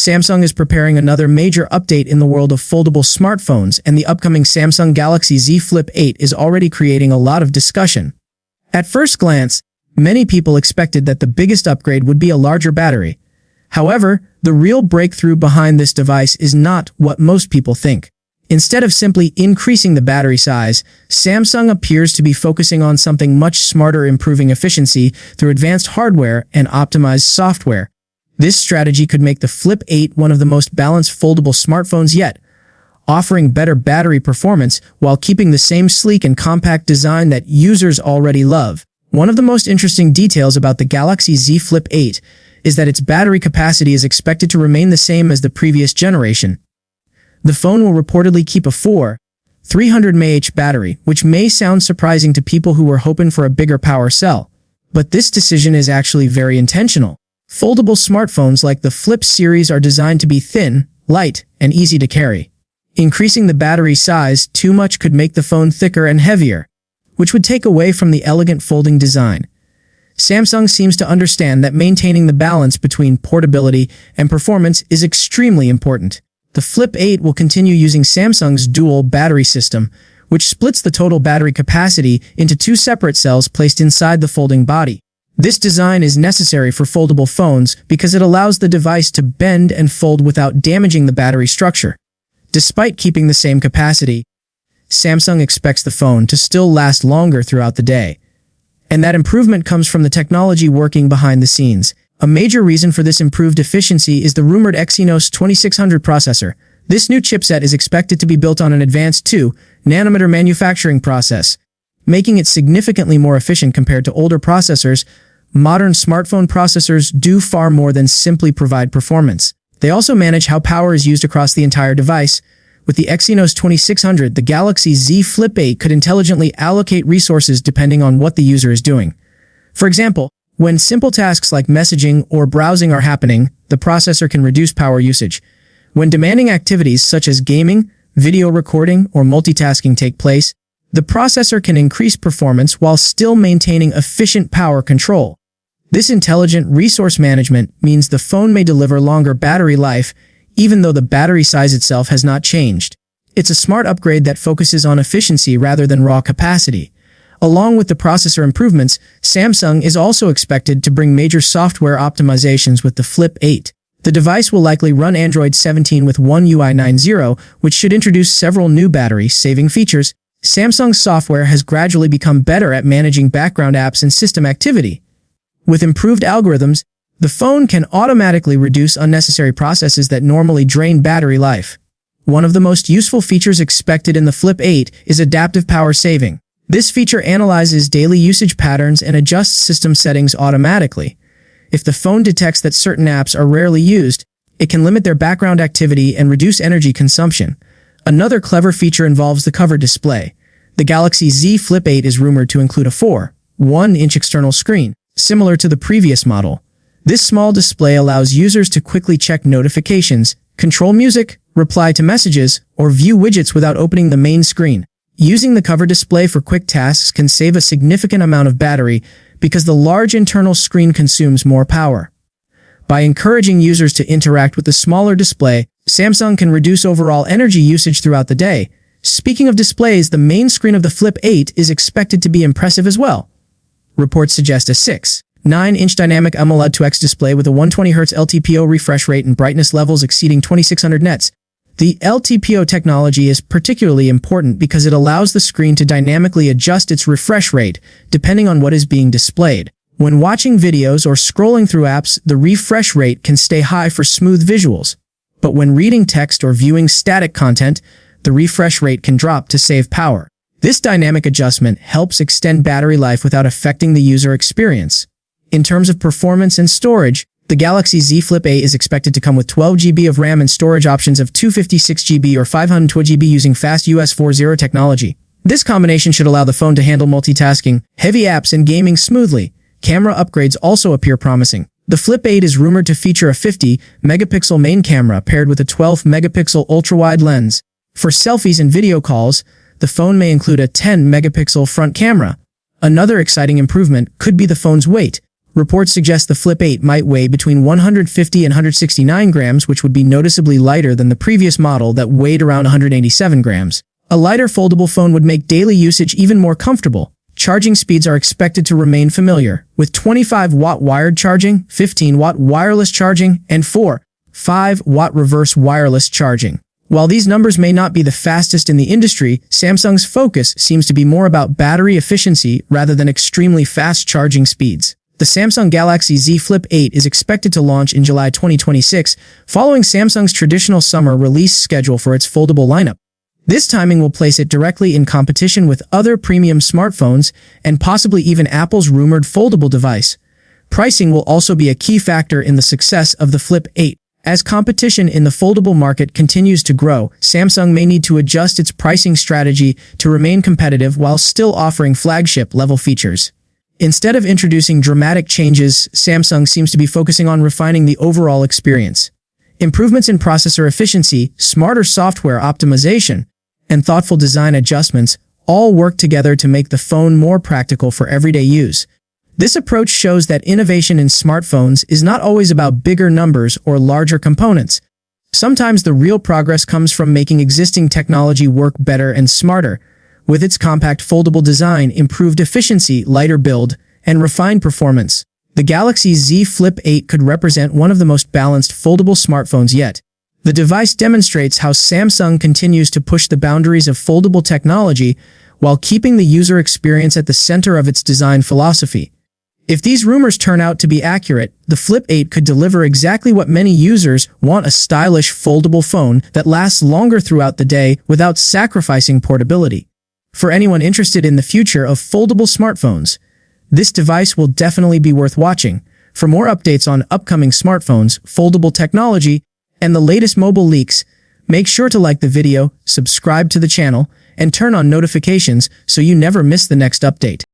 Samsung is preparing another major update in the world of foldable smartphones, and the upcoming Samsung Galaxy Z Flip 8 is already creating a lot of discussion. At first glance, many people expected that the biggest upgrade would be a larger battery. However, the real breakthrough behind this device is not what most people think. Instead of simply increasing the battery size, Samsung appears to be focusing on something much smarter, improving efficiency through advanced hardware and optimized software. This strategy could make the Flip 8 one of the most balanced foldable smartphones yet, offering better battery performance while keeping the same sleek and compact design that users already love. One of the most interesting details about the Galaxy Z Flip 8 is that its battery capacity is expected to remain the same as the previous generation. The phone will reportedly keep a 300 mAh battery, which may sound surprising to people who were hoping for a bigger power cell. But this decision is actually very intentional. Foldable smartphones like the Flip series are designed to be thin, light, and easy to carry. Increasing the battery size too much could make the phone thicker and heavier, which would take away from the elegant folding design. Samsung seems to understand that maintaining the balance between portability and performance is extremely important. The Flip 8 will continue using Samsung's dual battery system, which splits the total battery capacity into two separate cells placed inside the folding body. This design is necessary for foldable phones because it allows the device to bend and fold without damaging the battery structure. Despite keeping the same capacity, Samsung expects the phone to still last longer throughout the day. And that improvement comes from the technology working behind the scenes. A major reason for this improved efficiency is the rumored Exynos 2600 processor. This new chipset is expected to be built on an advanced 2nm manufacturing process, making it significantly more efficient compared to older processors. Modern smartphone processors do far more than simply provide performance. They also manage how power is used across the entire device. With the Exynos 2600, the Galaxy Z Flip 8 could intelligently allocate resources depending on what the user is doing. For example, when simple tasks like messaging or browsing are happening, the processor can reduce power usage. When demanding activities such as gaming, video recording, or multitasking take place, the processor can increase performance while still maintaining efficient power control. This intelligent resource management means the phone may deliver longer battery life, even though the battery size itself has not changed. It's a smart upgrade that focuses on efficiency rather than raw capacity. Along with the processor improvements, Samsung is also expected to bring major software optimizations with the Flip 8. The device will likely run Android 17 with One UI 9.0, which should introduce several new battery-saving features. Samsung's software has gradually become better at managing background apps and system activity. With improved algorithms, the phone can automatically reduce unnecessary processes that normally drain battery life. One of the most useful features expected in the Flip 8 is adaptive power saving. This feature analyzes daily usage patterns and adjusts system settings automatically. If the phone detects that certain apps are rarely used, it can limit their background activity and reduce energy consumption. Another clever feature involves the cover display. The Galaxy Z Flip 8 is rumored to include a 4.1-inch external screen, similar to the previous model. This small display allows users to quickly check notifications, control music, reply to messages, or view widgets without opening the main screen. Using the cover display for quick tasks can save a significant amount of battery because the large internal screen consumes more power. By encouraging users to interact with the smaller display, Samsung can reduce overall energy usage throughout the day. Speaking of displays, the main screen of the Flip 8 is expected to be impressive as well. Reports suggest a 6.9-inch dynamic AMOLED 2X display with a 120Hz LTPO refresh rate and brightness levels exceeding 2600 nits. The LTPO technology is particularly important because it allows the screen to dynamically adjust its refresh rate depending on what is being displayed. When watching videos or scrolling through apps, the refresh rate can stay high for smooth visuals. But when reading text or viewing static content, the refresh rate can drop to save power. This dynamic adjustment helps extend battery life without affecting the user experience. In terms of performance and storage, the Galaxy Z Flip 8 is expected to come with 12 GB of RAM and storage options of 256 GB or 512 GB using fast US 4.0 technology. This combination should allow the phone to handle multitasking, heavy apps, and gaming smoothly. Camera upgrades also appear promising. The Flip 8 is rumored to feature a 50-megapixel main camera paired with a 12-megapixel ultra-wide lens. For selfies and video calls, the phone may include a 10-megapixel front camera. Another exciting improvement could be the phone's weight. Reports suggest the Flip 8 might weigh between 150 and 169 grams, which would be noticeably lighter than the previous model that weighed around 187 grams. A lighter foldable phone would make daily usage even more comfortable. Charging speeds are expected to remain familiar, with 25-watt wired charging, 15-watt wireless charging, and 5-watt reverse wireless charging. While these numbers may not be the fastest in the industry, Samsung's focus seems to be more about battery efficiency rather than extremely fast charging speeds. The Samsung Galaxy Z Flip 8 is expected to launch in July 2026, following Samsung's traditional summer release schedule for its foldable lineup. This timing will place it directly in competition with other premium smartphones and possibly even Apple's rumored foldable device. Pricing will also be a key factor in the success of the Flip 8. As competition in the foldable market continues to grow, Samsung may need to adjust its pricing strategy to remain competitive while still offering flagship-level features. Instead of introducing dramatic changes, Samsung seems to be focusing on refining the overall experience. Improvements in processor efficiency, smarter software optimization, and thoughtful design adjustments all work together to make the phone more practical for everyday use. This approach shows that innovation in smartphones is not always about bigger numbers or larger components. Sometimes the real progress comes from making existing technology work better and smarter. With its compact foldable design, improved efficiency, lighter build, and refined performance, the Galaxy Z Flip 8 could represent one of the most balanced foldable smartphones yet. The device demonstrates how Samsung continues to push the boundaries of foldable technology while keeping the user experience at the center of its design philosophy. If these rumors turn out to be accurate, the Flip 8 could deliver exactly what many users want: a stylish, foldable phone that lasts longer throughout the day without sacrificing portability. For anyone interested in the future of foldable smartphones, this device will definitely be worth watching. For more updates on upcoming smartphones, foldable technology, and the latest mobile leaks, make sure to like the video, subscribe to the channel, and turn on notifications so you never miss the next update.